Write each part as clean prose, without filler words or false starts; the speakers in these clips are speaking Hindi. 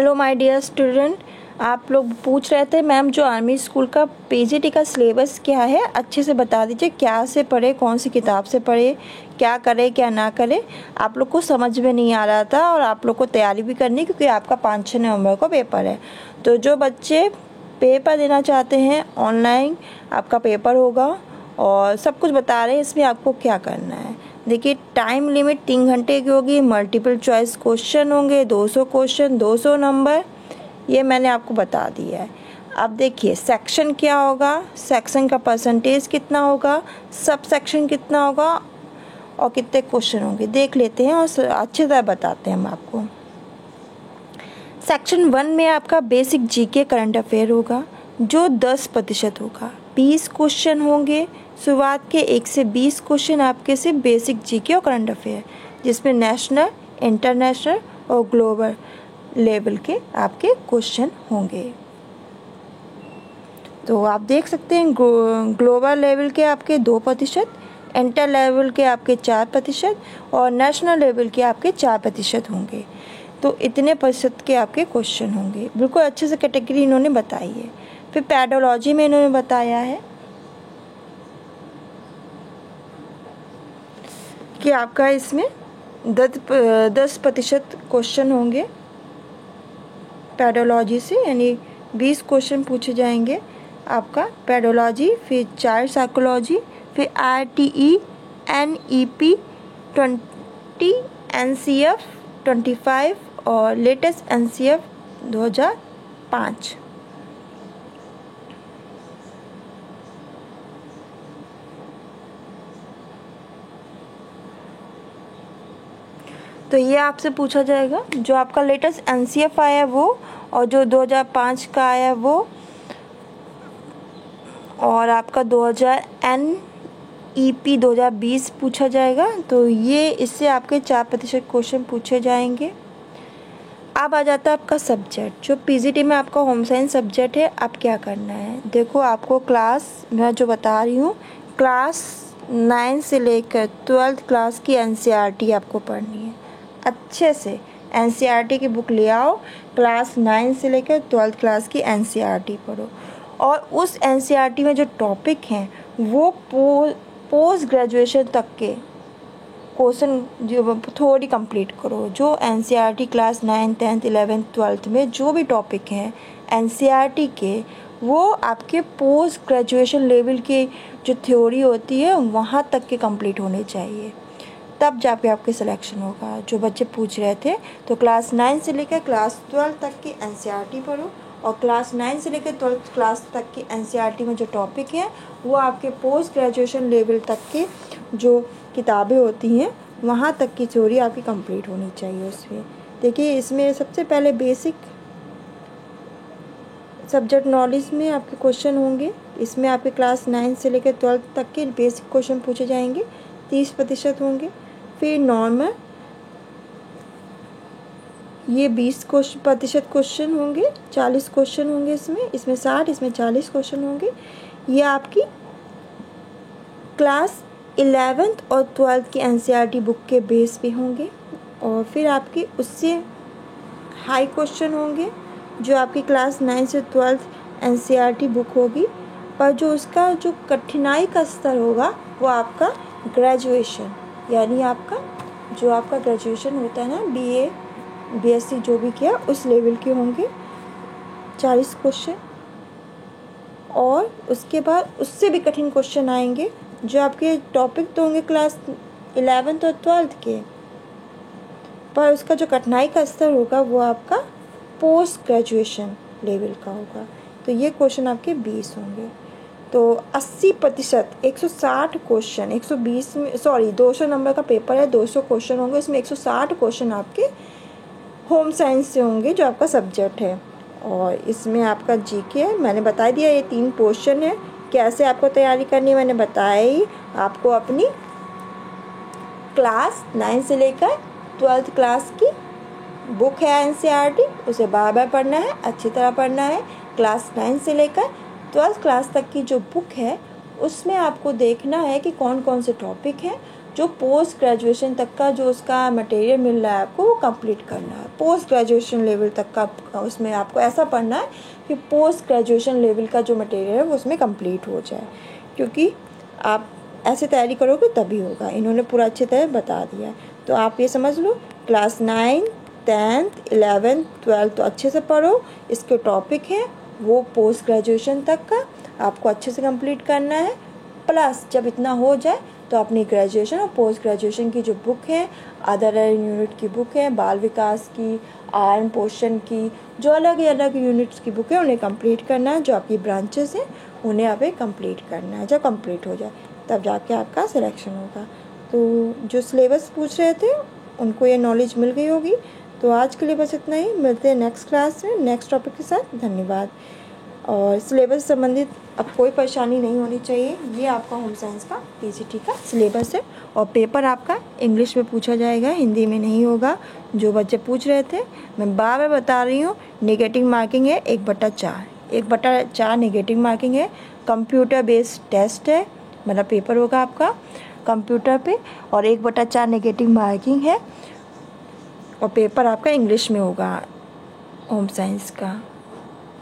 हेलो माय डियर स्टूडेंट, आप लोग पूछ रहे थे मैम जो आर्मी स्कूल का पीजीटी का सिलेबस क्या है, अच्छे से बता दीजिए। क्या से पढ़े, कौन सी किताब से पढ़े, क्या करे क्या ना करे। आप लोग को समझ में नहीं आ रहा था और आप लोग को तैयारी भी करनी, क्योंकि आपका 5-6 नवंबर को पेपर है। तो जो बच्चे पेपर देना चाहते हैं, ऑनलाइन आपका पेपर होगा और सब कुछ बता रहे हैं इसमें आपको क्या करना है। देखिए, टाइम लिमिट 3 घंटे की होगी। मल्टीपल चॉइस क्वेश्चन होंगे, 200 क्वेश्चन, 200 नंबर, ये मैंने आपको बता दिया है। अब देखिए सेक्शन क्या होगा, सेक्शन का परसेंटेज कितना होगा, सब सेक्शन कितना होगा और कितने क्वेश्चन होंगे, देख लेते हैं और अच्छे तरह बताते हैं हम आपको। सेक्शन 1 में आपका बेसिक जीके करंट अफेयर होगा, जो 10% होगा। 20 क्वेश्चन होंगे। शुरुआत के 1 से 20 क्वेश्चन आपके सिर्फ बेसिक जीके और करंट अफेयर, जिसमें नेशनल, इंटरनेशनल और ग्लोबल लेवल के आपके क्वेश्चन होंगे। तो आप देख सकते हैं ग्लोबल लेवल के आपके 2%, इंटर लेवल के आपके 4% और नेशनल लेवल के आपके 4% होंगे। तो इतने प्रतिशत के आपके क्वेश्चन होंगे। बिल्कुल अच्छे से कैटेगरी इन्होंने बताई है। फिर पैडोलॉजी में इन्होंने बताया है कि आपका इसमें 10% क्वेश्चन होंगे पैडोलॉजी से, यानी 20 क्वेश्चन पूछे जाएंगे आपका पैडोलॉजी। फिर चाइल्ड साइकोलॉजी, फिर RTE, NEP 20, NCF 25 और लेटेस्ट NCF 2005। तो ये आपसे पूछा जाएगा जो आपका लेटेस्ट NCF आया है वो, और जो 2005 का आया है वो, और आपका 2000 NEP 2020 पूछा जाएगा। तो ये इससे आपके 4% क्वेश्चन पूछे जाएंगे। अब आ जाता है आपका सब्जेक्ट। जो पीजीटी में आपका होम साइंस सब्जेक्ट है, अब क्या करना है। देखो, आपको क्लास, मैं जो बता रही हूँ, क्लास 9 से लेकर 12th क्लास की NCERT आपको पढ़नी है। अच्छे से NCERT की बुक ले आओ, क्लास 9 से लेकर 12th क्लास की NCERT पढ़ो, और उस NCERT में जो टॉपिक हैं वो पोस्ट ग्रेजुएशन तक के क्वेश्चन जो थोड़ी कंप्लीट करो। जो NCERT class 9, 10th, 11th, 12th में जो भी टॉपिक हैं NCERT के, वो आपके पोस्ट ग्रेजुएशन लेवल की जो थ्योरी होती है वहाँ तक के कंप्लीट होने चाहिए, तब जाके आपके सिलेक्शन होगा। जो बच्चे पूछ रहे थे, तो क्लास 9 से लेकर क्लास 12 तक की NCERT पढ़ो, और क्लास 9 से लेकर 12th क्लास तक की NCERT में जो टॉपिक है वो आपके पोस्ट ग्रेजुएशन लेवल तक के जो किताबें होती हैं वहाँ तक की थ्योरी आपकी कंप्लीट होनी चाहिए उसमें। देखिए, इसमें सबसे पहले बेसिक सब्जेक्ट नॉलेज में आपके क्वेश्चन होंगे। इसमें आपके क्लास 9 से लेकर 12th तक के बेसिक क्वेश्चन पूछे जाएंगे, 30% होंगे। फिर नॉर्मल, ये 20% क्वेश्चन होंगे, 40 क्वेश्चन होंगे इसमें 60, इसमें 40 क्वेश्चन होंगे। ये आपकी क्लास 11th और 12th की NCERT बुक के बेस पे होंगे। और फिर आपकी उससे हाई क्वेश्चन होंगे जो आपकी क्लास 9 से 12th NCERT बुक होगी, पर जो उसका जो कठिनाई का स्तर होगा वो आपका ग्रेजुएशन, यानी आपका जो आपका ग्रेजुएशन होता है ना, BA BSc जो भी किया उस लेवल के होंगे 40 क्वेश्चन। और उसके बाद उससे भी कठिन क्वेश्चन आएंगे जो आपके टॉपिक तो होंगे क्लास 11th और 12th के, पर उसका जो कठिनाई का स्तर होगा वो आपका पोस्ट ग्रेजुएशन लेवल का होगा। तो ये क्वेश्चन आपके 20 होंगे। तो 80%, 160 क्वेश्चन, 120 में 200 नंबर का पेपर है, 200 क्वेश्चन होंगे। इसमें 160 क्वेश्चन आपके होम साइंस से होंगे जो आपका सब्जेक्ट है। और इसमें आपका जीके है, मैंने बता दिया, ये 3 पोर्शन है। कैसे आपको तैयारी करनी है मैंने बताया ही। आपको अपनी क्लास 9 से लेकर 12th क्लास की बुक है NCERT, उसे बार बार पढ़ना है, अच्छी तरह पढ़ना है। क्लास 9 से लेकर 12th क्लास तक की जो बुक है उसमें आपको देखना है कि कौन कौन से टॉपिक हैं जो पोस्ट ग्रेजुएशन तक का जो उसका मटेरियल मिल रहा है आपको वो कंप्लीट करना है। पोस्ट ग्रेजुएशन लेवल तक का उसमें आपको ऐसा पढ़ना है कि पोस्ट ग्रेजुएशन लेवल का जो मटेरियल है वो उसमें कंप्लीट हो जाए, क्योंकि आप ऐसे तैयारी करोगे तभी होगा। इन्होंने पूरा अच्छी तरह बता दिया है। तो आप ये समझ लो, क्लास 9, 10th, 11th, 12th तो अच्छे से पढ़ो। इसके टॉपिक है वो पोस्ट ग्रेजुएशन तक का आपको अच्छे से कंप्लीट करना है। प्लस जब इतना हो जाए तो अपनी ग्रेजुएशन और पोस्ट ग्रेजुएशन की जो बुक है, अदर यूनिट की बुक है, बाल विकास की, आयरन पोषण की, जो अलग अलग यूनिट्स की बुक है उन्हें कंप्लीट करना है। जो आपकी ब्रांचेस हैं उन्हें अभी कंप्लीट करना है। जब कंप्लीट हो जाए तब जाके आपका सिलेक्शन होगा। तो जो सिलेबस पूछ रहे थे उनको ये नॉलेज मिल गई होगी। तो आज के लिए बस इतना ही। मिलते हैं नेक्स्ट क्लास में नेक्स्ट टॉपिक के साथ। धन्यवाद। और सिलेबस संबंधित अब कोई परेशानी नहीं होनी चाहिए। ये आपका होम साइंस का पीजीटी का सिलेबस है और पेपर आपका इंग्लिश में पूछा जाएगा, हिंदी में नहीं होगा। जो बच्चे पूछ रहे थे मैं बार बार बता रही हूँ, नेगेटिव मार्किंग है 1/4। 1/4 नेगेटिव मार्किंग है। कंप्यूटर बेस्ड टेस्ट है, मतलब पेपर होगा आपका कंप्यूटर पे, और 1/4 नेगेटिव मार्किंग है और पेपर आपका इंग्लिश में होगा होम साइंस का।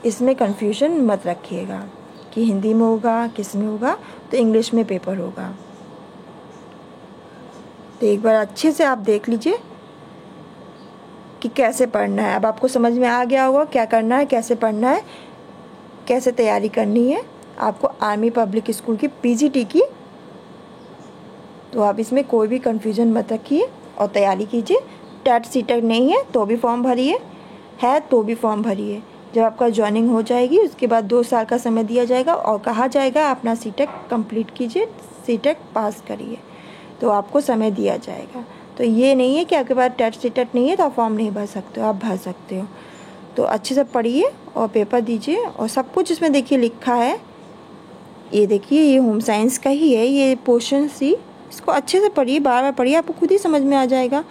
इसमें कन्फ्यूजन मत रखिएगा कि हिंदी में होगा किस में होगा, तो इंग्लिश में पेपर होगा। तो एक बार अच्छे से आप देख लीजिए कि कैसे पढ़ना है। अब आपको समझ में आ गया होगा क्या करना है, कैसे पढ़ना है, कैसे तैयारी करनी है आपको आर्मी पब्लिक स्कूल की पीजीटी की। तो आप इसमें कोई भी कन्फ्यूजन मत रखिए और तैयारी कीजिए। टेट सीटेट नहीं है तो भी फॉर्म भरिए, है तो भी फॉर्म भरिए। जब आपका ज्वाइनिंग हो जाएगी उसके बाद 2 साल का समय दिया जाएगा और कहा जाएगा अपना सीटेट कंप्लीट कीजिए, सीटेट पास करिए, तो आपको समय दिया जाएगा। तो ये नहीं है कि आपके पास टेट सीटेट नहीं है तो आप फॉर्म नहीं भर सकते हो, आप भर सकते हो। तो अच्छे से पढ़िए और पेपर दीजिए। और सब कुछ इसमें देखिए लिखा है, ये देखिए ये होम साइंस का ही है, ये पोर्शन सी। इसको अच्छे से पढ़िए, बार बार पढ़िए, आपको खुद ही समझ में आ जाएगा।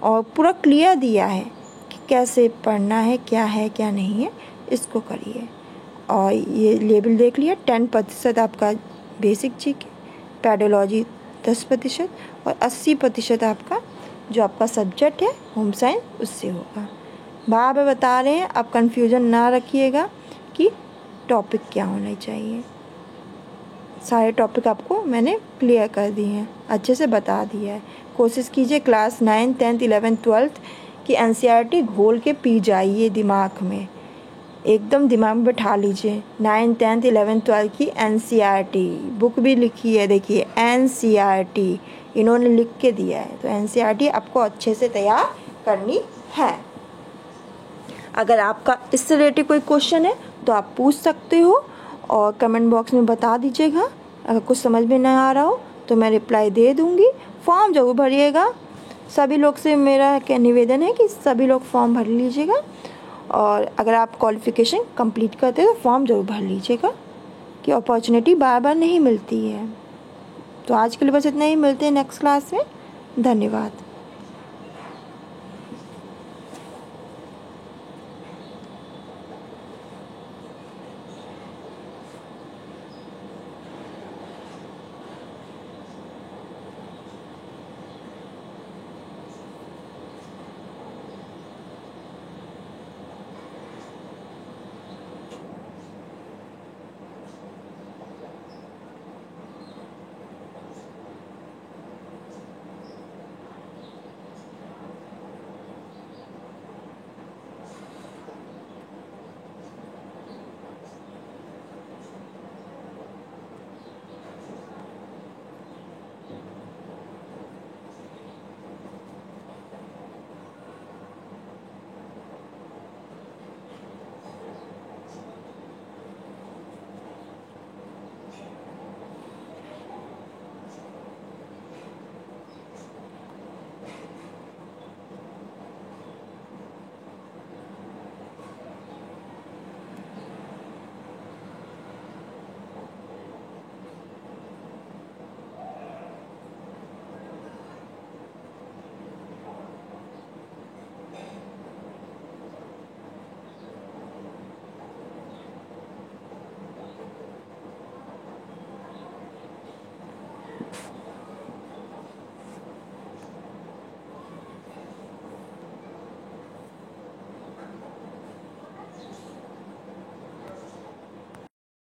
और पूरा क्लियर दिया है कि कैसे पढ़ना है, क्या नहीं है, इसको करिए। और ये लेवल देख लिया, 10% आपका बेसिक जीके, पेडोलॉजी 10% और 80% आपका जो आपका सब्जेक्ट है होम साइंस उससे होगा। बार बार बता रहे हैं, आप कंफ्यूजन ना रखिएगा कि टॉपिक क्या होना चाहिए। सारे टॉपिक आपको मैंने क्लियर कर दिए हैं, अच्छे से बता दिया है। कोशिश कीजिए क्लास 9, 10th, 11th, 12th की एनसीईआरटी घोल के पी जाइए दिमाग में, एकदम दिमाग में बैठा लीजिए। 9, 10th, 11th, 12th की एनसीईआरटी बुक भी लिखी है, देखिए एनसीईआरटी इन्होंने लिख के दिया है। तो एनसीईआरटी आपको अच्छे से तैयार करनी है। अगर आपका इससे रिलेटेड कोई क्वेश्चन है तो आप पूछ सकते हो और कमेंट बॉक्स में बता दीजिएगा। अगर कुछ समझ में नहीं आ रहा हो तो मैं रिप्लाई दे दूँगी। फॉर्म जरूर भरिएगा। सभी लोग से मेरा क्या निवेदन है कि सभी लोग फॉर्म भर लीजिएगा। और अगर आप क्वालिफ़िकेशन कंप्लीट करते हो तो फॉर्म जरूर भर लीजिएगा, कि अपॉर्चुनिटी बार बार नहीं मिलती है। तो आज के लिए बस इतना ही, मिलते हैं नेक्स्ट क्लास में। धन्यवाद।